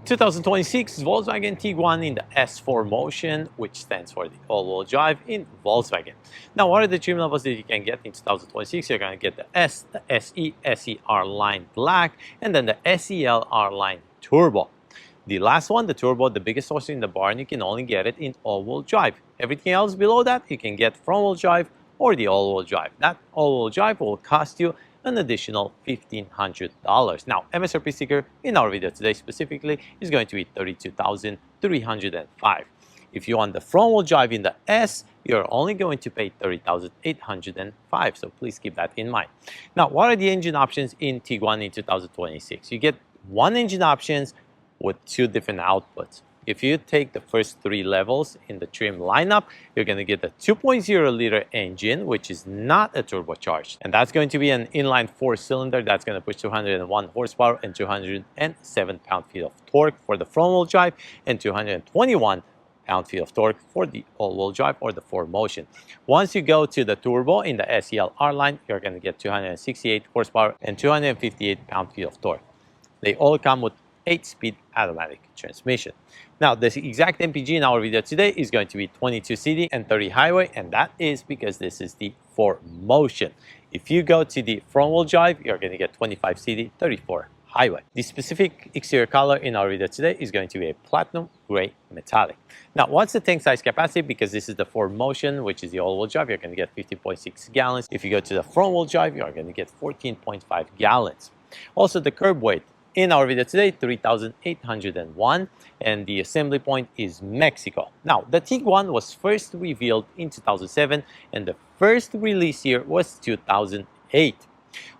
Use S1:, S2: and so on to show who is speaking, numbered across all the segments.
S1: 2026 Volkswagen Tiguan in the S4Motion, which stands for the all-wheel drive in Volkswagen. Now, what are the trim levels that you can get in 2026? You're going to get the S, the SE, SER line Black, and then the SEL R line Turbo. The last one, the Turbo, the biggest horse in the barn, you can only get it in all-wheel drive. Everything else below that, you can get front-wheel drive or the all-wheel drive. That all-wheel drive will cost you an additional $1,500. Now, MSRP sticker in our video today specifically is going to be $32,305. If you want the front-wheel drive in the S, you're only going to pay $30,805. So please keep that in mind. Now, what are the engine options in Tiguan in 2026? You get one engine options with two different outputs. If you take the first three levels in the trim lineup, you're going to get the 2.0-liter engine, which is not a turbocharged. And that's going to be an inline four-cylinder that's going to push 201 horsepower and 207 pound-feet of torque for the front-wheel drive and 221 pound-feet of torque for the all-wheel drive or the 4Motion. Once you go to the turbo in the SEL R line, you're going to get 268 horsepower and 258 pound-feet of torque. They all come with 8-speed automatic transmission. Now, the exact MPG in our video today is going to be 22 city and 30 highway, and that is because this is the 4Motion. If you go to the front-wheel drive, you're going to get 25 city, 34 highway. The specific exterior color in our video today is going to be a platinum gray metallic. Now, what's the tank size capacity? Because this is the 4Motion, which is the all-wheel drive, you're going to get 15.6 gallons. If you go to the front-wheel drive, you're going to get 14.5 gallons. Also, the curb weight in our video today, 3,801, and the assembly point is Mexico. Now, the Tiguan was first revealed in 2007, and the first release year was 2008.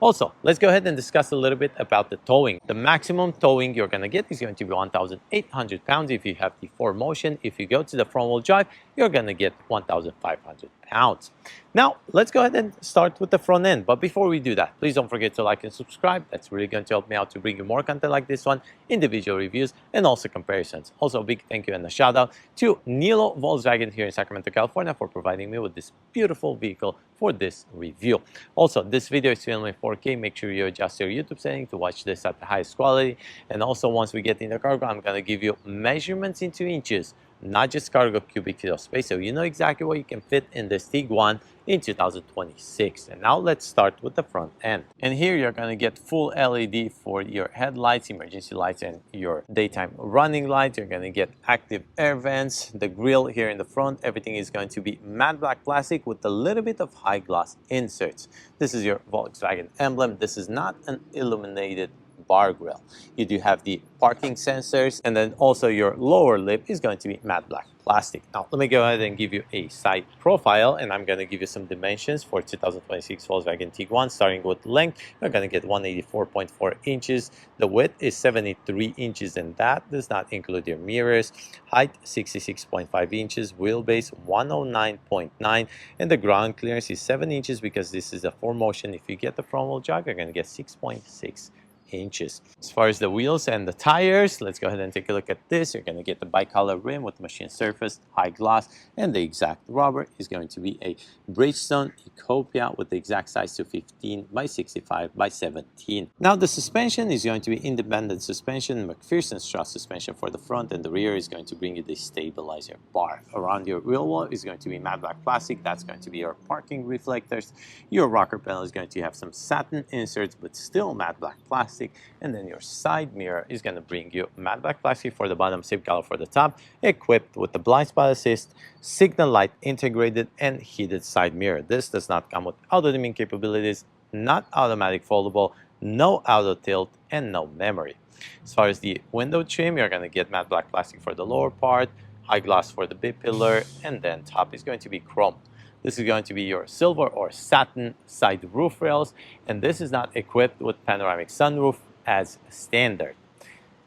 S1: Also, let's go ahead and discuss a little bit about the towing. The maximum towing you're going to get is going to be 1,800 pounds if you have the 4Motion. If you go to the front-wheel drive, you're going to get 1,500 pounds. Now, let's go ahead and start with the front end. But before we do that, please don't forget to like and subscribe. That's really going to help me out to bring you more content like this one, individual reviews, and also comparisons. Also, a big thank you and a shout out to Nilo Volkswagen here in Sacramento, California for providing me with this beautiful vehicle for this review. Also, this video is filmed in 4K. Make sure you adjust your YouTube setting to watch this at the highest quality. And also, once we get in the cargo, I'm going to give you measurements into inches, not just cargo cubic feet of space, so you know exactly what you can fit in this Tiguan in 2026. And now let's start with the front end. And here you're going to get full LED for your headlights, emergency lights, and your daytime running lights. You're going to get active air vents, the grille here in the front. Everything is going to be matte black plastic with a little bit of high gloss inserts. This is your Volkswagen emblem. This is not an illuminated bar grill. You do have the parking sensors, and then also your lower lip is going to be matte black plastic. Now, let me go ahead and give you a side profile, and I'm going to give you some dimensions for 2026 Volkswagen Tiguan. Starting with length, you're going to get 184.4 inches. The width is 73 inches, and that does not include your mirrors. Height, 66.5 inches. Wheelbase, 109.9, and the ground clearance is 7 inches because this is a 4Motion. If you get the front-wheel drive, you're going to get 6.6 inches. As far as the wheels and the tires, let's go ahead and take a look at this. You're going to get the bicolor rim with machine surface, high gloss, and the exact rubber is going to be a Bridgestone Ecopia with the exact size to 15 by 65 by 17. Now the suspension is going to be independent suspension, McPherson Strut suspension for the front, and the rear is going to bring you the stabilizer bar. Around your wheel wall is going to be matte black plastic. That's going to be your parking reflectors. Your rocker panel is going to have some satin inserts, but still matte black plastic. And then your side mirror is going to bring you matte black plastic for the bottom, same color for the top, equipped with the blind spot assist, signal light integrated, and heated side mirror. This does not come with auto dimming capabilities, not automatic foldable, no auto tilt, and no memory. As far as the window trim, you're going to get matte black plastic for the lower part, high gloss for the B-pillar, and then top is going to be chrome. This is going to be your silver or satin side roof rails, and this is not equipped with panoramic sunroof as standard.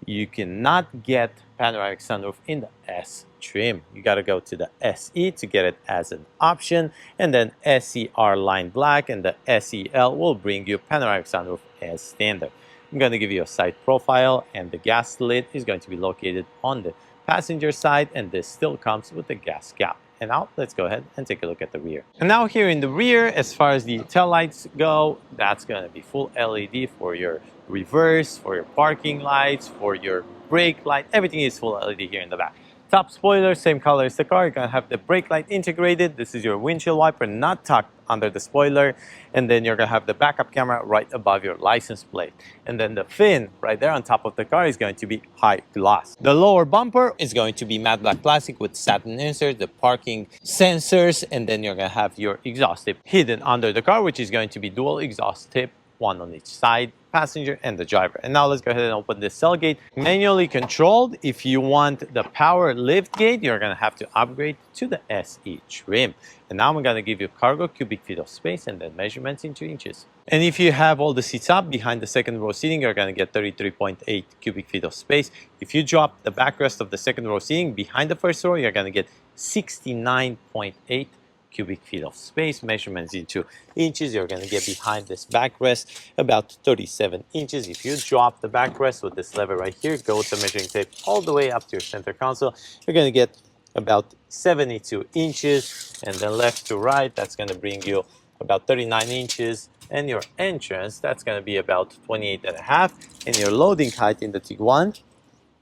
S1: You cannot get panoramic sunroof in the S trim. You got to go to the SE to get it as an option, and then SER line black and the SEL will bring you panoramic sunroof as standard. I'm going to give you a side profile, and the gas lid is going to be located on the passenger side, and this still comes with the gas cap. And now let's go ahead and take a look at the rear. And now here in the rear, as far as the tail lights go, that's going to be full LED for your reverse, for your parking lights, for your brake light, everything is full LED here in the back. Top spoiler, same color as the car. You're gonna have the brake light integrated. This is your windshield wiper, not tucked under the spoiler. And then you're gonna have the backup camera right above your license plate. And then the fin right there on top of the car is going to be high gloss. The lower bumper is going to be matte black plastic with satin inserts, the parking sensors, and then you're gonna have your exhaust tip hidden under the car, which is going to be dual exhaust tip, one on each side, passenger and the driver. And now let's go ahead and open this tailgate. Manually controlled. If you want the power lift gate, you're gonna have to upgrade to the SE trim. And now I'm gonna give you cargo cubic feet of space and then measurements into inches. And if you have all the seats up behind the second row seating, you're gonna get 33.8 cubic feet of space. If you drop the backrest of the second row seating behind the first row, you're gonna get 69.8 cubic feet of space. Measurements into inches, you're going to get behind this backrest about 37 inches. If you drop the backrest with this lever right here, go with the measuring tape all the way up to your center console, you're going to get about 72 inches. And then left to right, that's going to bring you about 39 inches. And your entrance, that's going to be about 28 and a half. And your loading height in the Tiguan,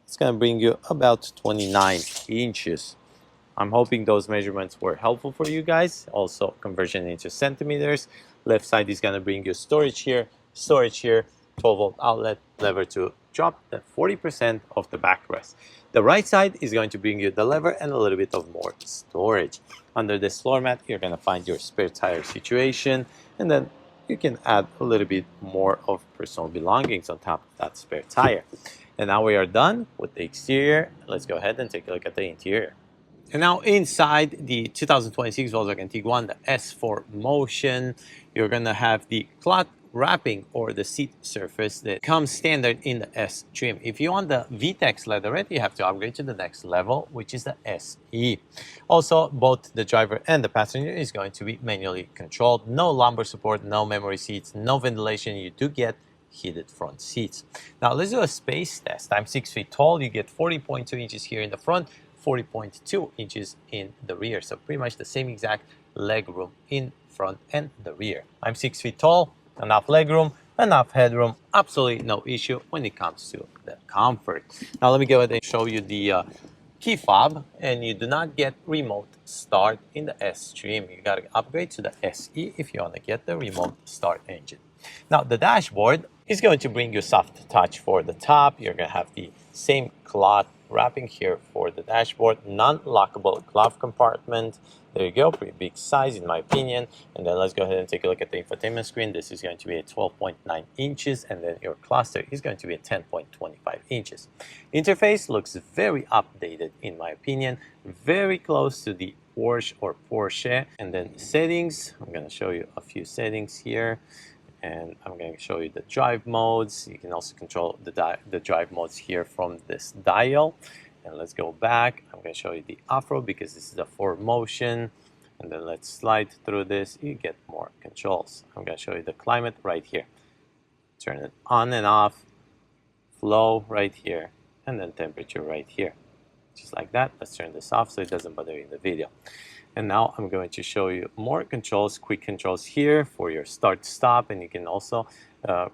S1: it's going to bring you about 29 inches. I'm hoping those measurements were helpful for you guys. Also, conversion into centimeters. Left side is gonna bring you storage here, 12-volt outlet, lever to drop the 40% of the backrest. The right side is going to bring you the lever and a little bit of more storage. Under this floor mat, you're gonna find your spare tire situation, and then you can add a little bit more of personal belongings on top of that spare tire. And now we are done with the exterior. Let's go ahead and take a look at the interior. And now inside the 2026 Volkswagen Tiguan, the S4Motion, you're going to have the cloth wrapping or the seat surface that comes standard in the S trim. If you want the VTEX leatherette, you have to upgrade to the next level, which is the SE. Also, both the driver and the passenger is going to be manually controlled. No lumbar support, no memory seats, no ventilation. You do get heated front seats. Now let's do a space test. I'm 6 feet tall. You get 40.2 inches here in the front, 40.2 inches in the rear. So pretty much the same exact leg room in front and the rear. I'm 6 feet tall, enough leg room, enough headroom, absolutely no issue when it comes to the comfort. Now let me go ahead and show you the key fob, and you do not get remote start in the S trim. You got to upgrade to the SE if you want to get the remote start engine. Now the dashboard is going to bring you soft touch for the top. You're going to have the same cloth wrapping here for the dashboard, non-lockable glove compartment. There you go, pretty big size in my opinion. And then let's go ahead and take a look at the infotainment screen. This is going to be a 12.9 inches, and then your cluster is going to be a 10.25 inches. Interface looks very updated in my opinion, very close to the Porsche. And then settings, I'm going to show you a few settings here. And I'm going to show you the drive modes. You can also control the drive modes here from this dial. And let's go back. I'm going to show you the off-road because this is a 4Motion. And then let's slide through this. You get more controls. I'm going to show you the climate right here. Turn it on and off. Flow right here. And then temperature right here. Just like that. Let's turn this off so it doesn't bother you in the video. And now I'm going to show you more controls, quick controls here for your start-stop. And you can also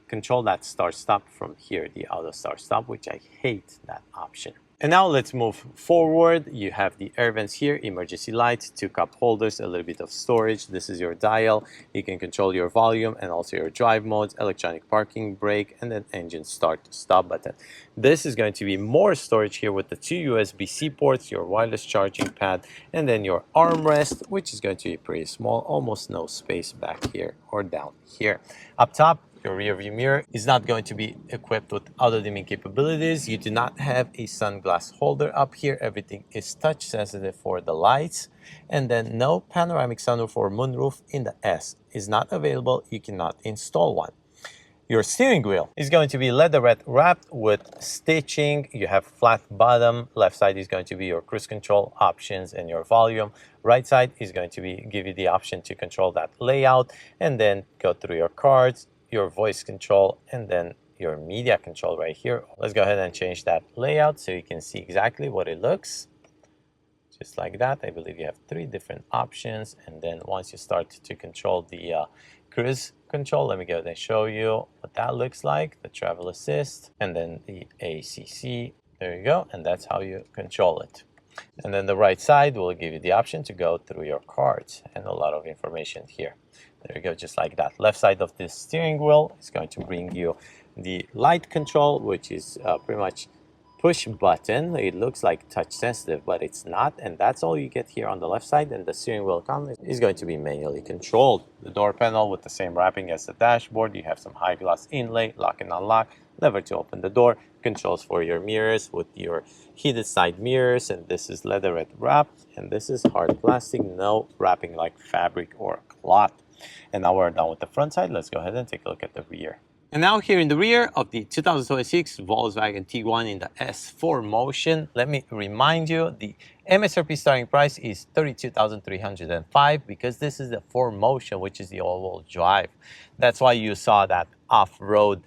S1: control that start-stop from here, the auto start-stop, which I hate that option. And now let's move forward. You have the air vents here, emergency lights, 2 cup holders, a little bit of storage. This is your dial. You can control your volume and also your drive modes, electronic parking brake, and then engine start-stop button. This is going to be more storage here with the 2 USB-C ports, your wireless charging pad, and then your armrest, which is going to be pretty small, almost no space back here or down here. Up top, your rear view mirror is not going to be equipped with auto dimming capabilities. You do not have a sunglass holder up here. Everything is touch sensitive for the lights. And then no panoramic sunroof or moonroof in the S is not available. You cannot install one. Your steering wheel is going to be leatherette wrapped with stitching. You have flat bottom. Left side is going to be your cruise control options and your volume. Right side is going to be give you the option to control that layout and then go through your cards, your voice control, and then your media control right here. Let's go ahead and change that layout so you can see exactly what it looks. Just like that. I believe you have 3 different options. And then once you start to control the cruise control, let me go ahead and show you what that looks like. The travel assist, and then the ACC, There you go, and that's how you control it. And then the right side will give you the option to go through your cards and a lot of information here. There you go, just like that. Left side of this steering wheel is going to bring you the light control, which is pretty much push button. It looks like touch sensitive, but it's not, and that's all you get here on the left side. And the steering wheel column is going to be manually controlled. The door panel with the same wrapping as the dashboard. You have some high gloss inlay, lock and unlock, lever to open the door, controls for your mirrors with your heated side mirrors, and this is leatherette wrap, and this is hard plastic, no wrapping like fabric or cloth. And now we're done with the front side. Let's go ahead and take a look at the rear. And now here in the rear of the 2026 Volkswagen Tiguan in the S 4Motion, let me remind you, the MSRP starting price is $32,305 because this is the 4Motion, which is the all-wheel drive. That's why you saw that off-road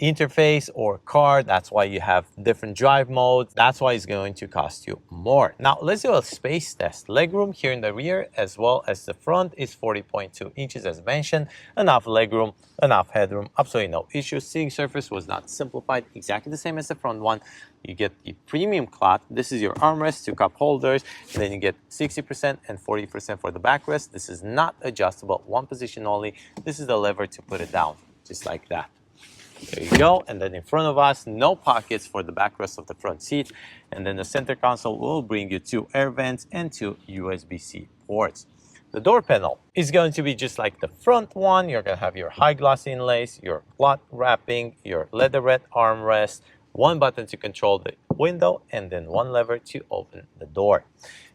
S1: interface or car. That's why you have different drive modes. That's why it's going to cost you more. Now let's do a space test. Legroom here in the rear as well as the front is 40.2 inches as mentioned. Enough legroom, enough headroom, absolutely no issues. Seating surface was not simplified, exactly the same as the front one. You get the premium cloth. This is your armrest, 2 cup holders. And then you get 60% and 40% for the backrest. This is not adjustable, one position only. This is the lever to put it down, just like that. There you go. And then in front of us, no pockets for the backrest of the front seat. And then the center console will bring you 2 air vents and 2 USB-C ports. The door panel is going to be just like the front one. You're going to have your high gloss inlays, your cloth wrapping, your leatherette armrest, 1 button to control the window, and then 1 lever to open the door.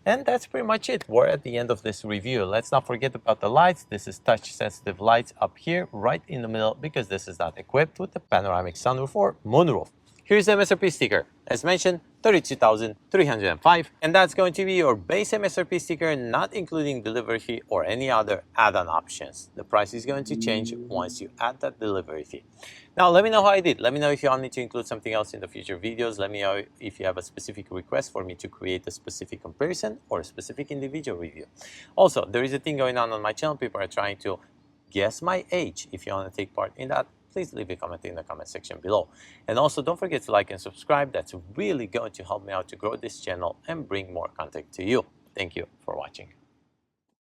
S1: And that's pretty much it. We're at the end of this review. Let's not forget about the lights. This is touch sensitive lights up here right in the middle because this is not equipped with the panoramic sunroof or moonroof. Here's the MSRP sticker. As mentioned, $32,305. And that's going to be your base MSRP sticker, not including delivery fee or any other add-on options. The price is going to change once you add that delivery fee. Now, let me know how I did. Let me know if you want me to include something else in the future videos. Let me know if you have a specific request for me to create a specific comparison or a specific individual review. Also, there is a thing going on my channel. People are trying to guess my age. If you want to take part in that, please leave a comment in the comment section below. And also, don't forget to like and subscribe. That's really going to help me out to grow this channel and bring more content to you. Thank you for watching.